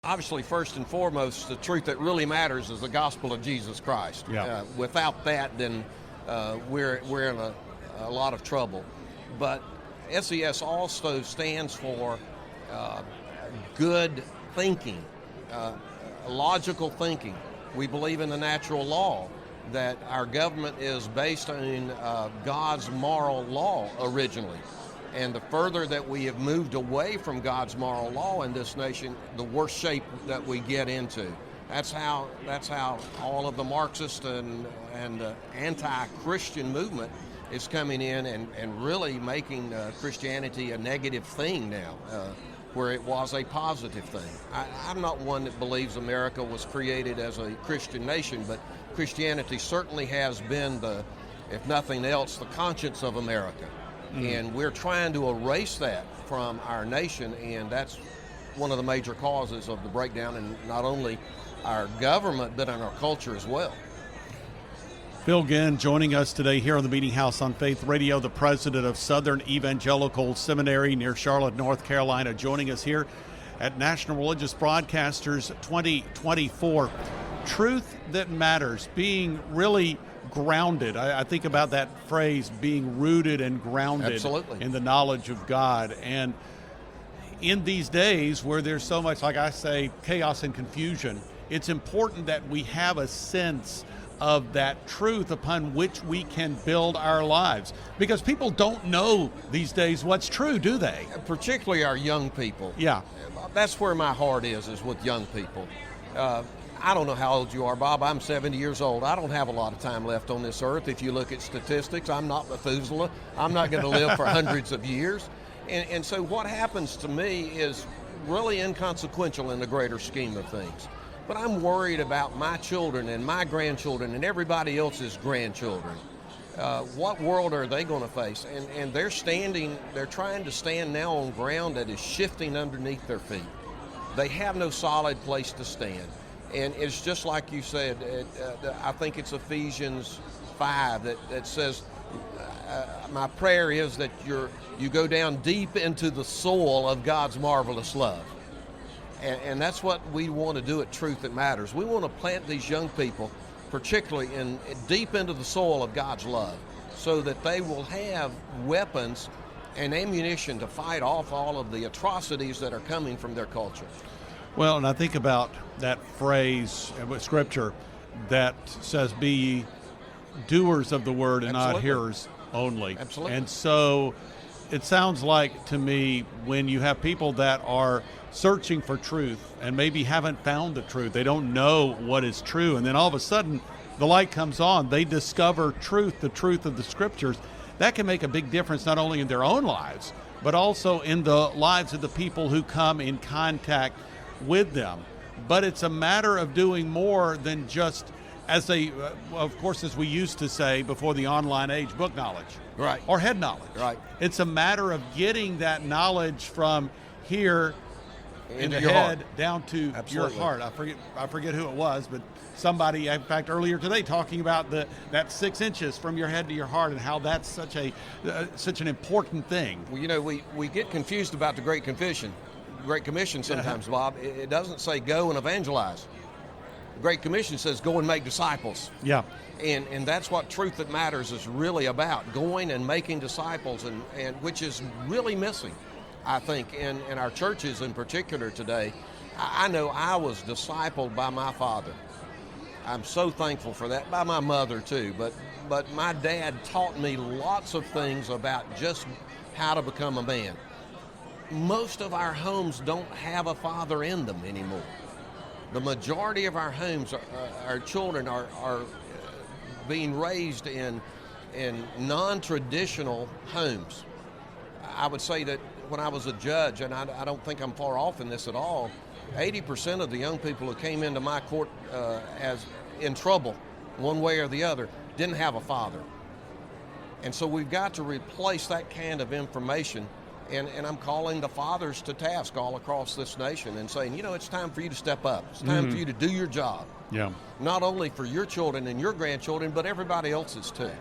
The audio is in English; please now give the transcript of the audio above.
Obviously, first and foremost, the truth that really matters is the gospel of Jesus Christ. Yeah. Without that, then we're in a lot of trouble. But SES also stands for good thinking, logical thinking. We believe in the natural law, that our government is based on God's moral law originally. And the further that we have moved away from God's moral law in this nation, the worse shape that we get into. That's how all of the Marxist and anti-Christian movement is coming in and really making Christianity a negative thing now, where it was a positive thing. I'm not one that believes America was created as a Christian nation, but Christianity certainly has been if nothing else, the conscience of America. And we're trying to erase that from our nation, and that's one of the major causes of the breakdown in not only our government, but in our culture as well. Phil Ginn joining us today here on the Meeting House on Faith Radio, the president of Southern Evangelical Seminary near Charlotte, North Carolina, joining us here at National Religious Broadcasters 2024. Truth that matters, being really grounded. I think about that phrase, being rooted and grounded Absolutely. In the knowledge of God. And in these days where there's so much, like I say, chaos and confusion, it's important that we have a sense of that truth upon which we can build our lives. Because people don't know these days what's true, do they? Particularly our young people. Yeah. That's where my heart is with young people. I don't know how old you are, Bob. I'm 70 years old. I don't have a lot of time left on this earth. If you look at statistics, I'm not Methuselah. I'm not going to live for hundreds of years. And so what happens to me is really inconsequential in the greater scheme of things. But I'm worried about my children and my grandchildren and everybody else's grandchildren. What world are they going to face? And they're trying to stand now on ground that is shifting underneath their feet. They have no solid place to stand. And it's just like you said, I think it's Ephesians 5 that says, my prayer is that you go down deep into the soil of God's marvelous love. And that's what we want to do at Truth That Matters. We want to plant these young people, particularly deep into the soil of God's love, so that they will have weapons and ammunition to fight off all of the atrocities that are coming from their culture. Well, and I think about that phrase with Scripture that says, be ye doers of the word and Absolutely. not hearers only. Absolutely. And so it sounds like to me when you have people that are searching for truth and maybe haven't found the truth, they don't know what is true, and then all of a sudden the light comes on, they discover truth, the truth of the Scriptures, that can make a big difference not only in their own lives, but also in the lives of the people who come in contact with them. But it's a matter of doing more than just, of course, as we used to say before the online age, book knowledge. Right. Or head knowledge. Right. It's a matter of getting that knowledge from here in the your head heart. down to Absolutely. your heart. I forget who it was, but somebody, in fact, earlier today talking about that 6 inches from your head to your heart and how that's such an important thing. Well, you know, we get confused about the Great Commission sometimes, Bob. It doesn't say go and evangelize. The Great Commission says go and make disciples. Yeah. And that's what Truth That Matters is really about, going and making disciples, and which is really missing, I think, in our churches in particular today. I know I was discipled by my father. I'm so thankful for that, by my mother too, but my dad taught me lots of things about just how to become a man. Most of our homes don't have a father in them anymore. The majority of our homes, our children are being raised in non-traditional homes. I would say that when I was a judge, and I don't think I'm far off in this at all, 80% of the young people who came into my court as in trouble, one way or the other, didn't have a father. And so we've got to replace that kind of information. And I'm calling the fathers to task all across this nation and saying, you know, it's time for you to step up. It's time for you to do your job. Yeah. Not only for your children and your grandchildren, but everybody else's too.